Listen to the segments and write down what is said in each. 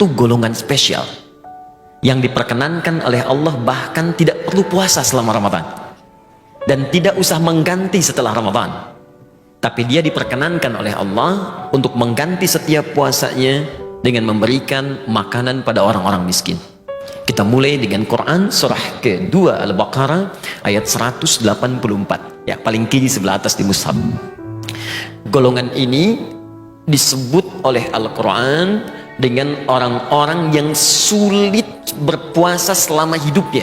satu golongan spesial yang diperkenankan oleh Allah bahkan tidak perlu puasa selama Ramadan dan tidak usah mengganti setelah Ramadan, tapi dia diperkenankan oleh Allah untuk mengganti setiap puasanya dengan memberikan makanan pada orang-orang miskin. Kita mulai dengan Quran surah kedua Al-Baqarah ayat 184, ya, paling kiri sebelah atas di mushaf. Golongan ini disebut oleh Al-Quran dengan orang-orang yang sulit berpuasa selama hidupnya.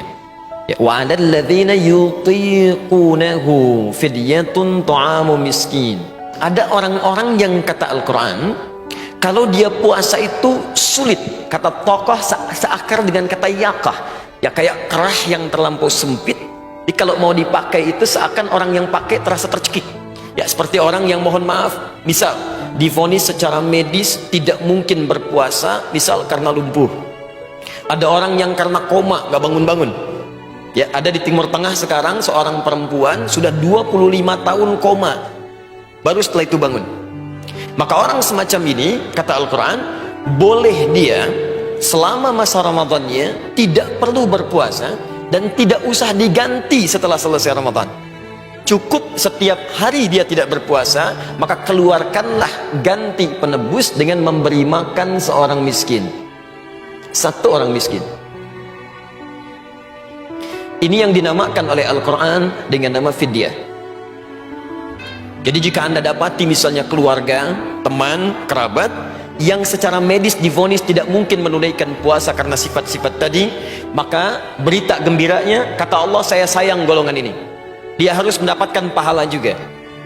Wa 'alal ladzina yutiqunahu fidyatun ta'amu miskin. Ada orang-orang yang kata Al-Quran, kalau dia puasa itu sulit. Kata tokoh seakar dengan kata yakah, ya kayak kerah yang terlampau sempit. Jadi kalau mau dipakai itu seakan orang yang pakai terasa tercekik. Ya seperti orang yang mohon maaf, misal divonis secara medis tidak mungkin berpuasa, misal karena lumpuh. Ada orang yang karena koma nggak bangun-bangun. Ya, ada di Timur Tengah sekarang seorang perempuan sudah 25 tahun koma, baru setelah itu bangun. Maka orang semacam ini, kata Al-Quran, boleh dia selama masa Ramadannya tidak perlu berpuasa dan tidak usah diganti setelah selesai Ramadan. Cukup setiap hari dia tidak berpuasa, maka keluarkanlah ganti penebus dengan memberi makan seorang miskin, satu orang miskin. Ini yang dinamakan oleh Al-Quran dengan nama fidyah. Jadi jika Anda dapati misalnya keluarga, teman, kerabat yang secara medis divonis tidak mungkin menunaikan puasa karena sifat-sifat tadi, maka berita gembiranya, kata Allah, saya sayang golongan ini. Dia harus mendapatkan pahala juga.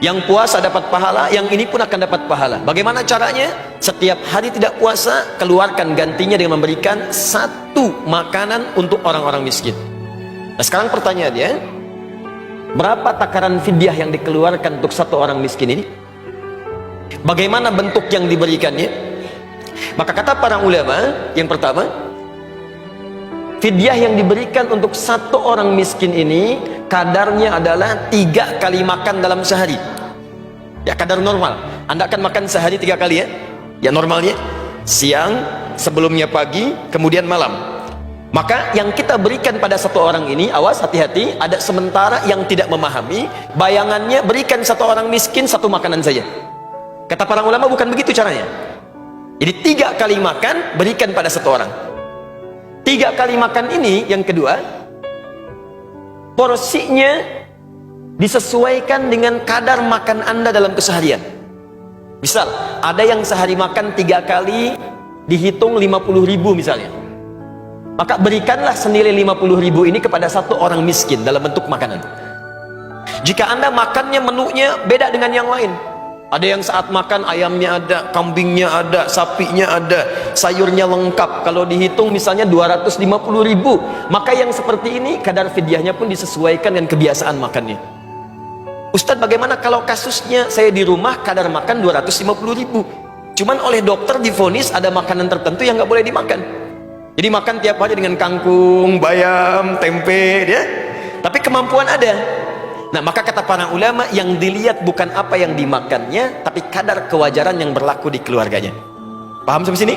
Yang puasa dapat pahala, yang ini pun akan dapat pahala. Bagaimana caranya? Setiap hari tidak puasa, keluarkan gantinya dengan memberikan satu makanan untuk orang-orang miskin. Nah sekarang pertanyaannya, berapa takaran fidyah yang dikeluarkan untuk satu orang miskin ini? Bagaimana bentuk yang diberikannya? Maka kata para ulama, yang pertama, fidyah yang diberikan untuk satu orang miskin ini kadarnya adalah 3 kali makan dalam sehari. Ya, kadar normal. Anda akan makan sehari 3 kali, ya? Ya normalnya siang, sebelumnya pagi, kemudian malam. Maka yang kita berikan pada satu orang ini, awas hati-hati, ada sementara yang tidak memahami, bayangannya berikan satu orang miskin satu makanan saja. Kata para ulama bukan begitu caranya. Jadi 3 kali makan berikan pada satu orang. 3 kali makan ini, yang kedua, porsinya disesuaikan dengan kadar makan Anda dalam keseharian. Misal, ada yang sehari makan 3 kali dihitung 50.000 misalnya. Maka berikanlah senilai 50.000 ini kepada satu orang miskin dalam bentuk makanan. Jika Anda makannya menunya beda dengan yang lain, ada yang saat makan ayamnya ada, kambingnya ada, sapinya ada, sayurnya lengkap, kalau dihitung misalnya 250.000, maka yang seperti ini kadar fidyahnya pun disesuaikan dengan kebiasaan makannya. Ustadz, bagaimana kalau kasusnya saya di rumah kadar makan 250.000, cuman oleh dokter divonis ada makanan tertentu yang nggak boleh dimakan. Jadi makan tiap hari dengan kangkung, bayam, tempe, ya. Tapi kemampuan ada. Nah, maka kata para ulama, yang dilihat bukan apa yang dimakannya, tapi kadar kewajaran yang berlaku di keluarganya. Paham sampai sini?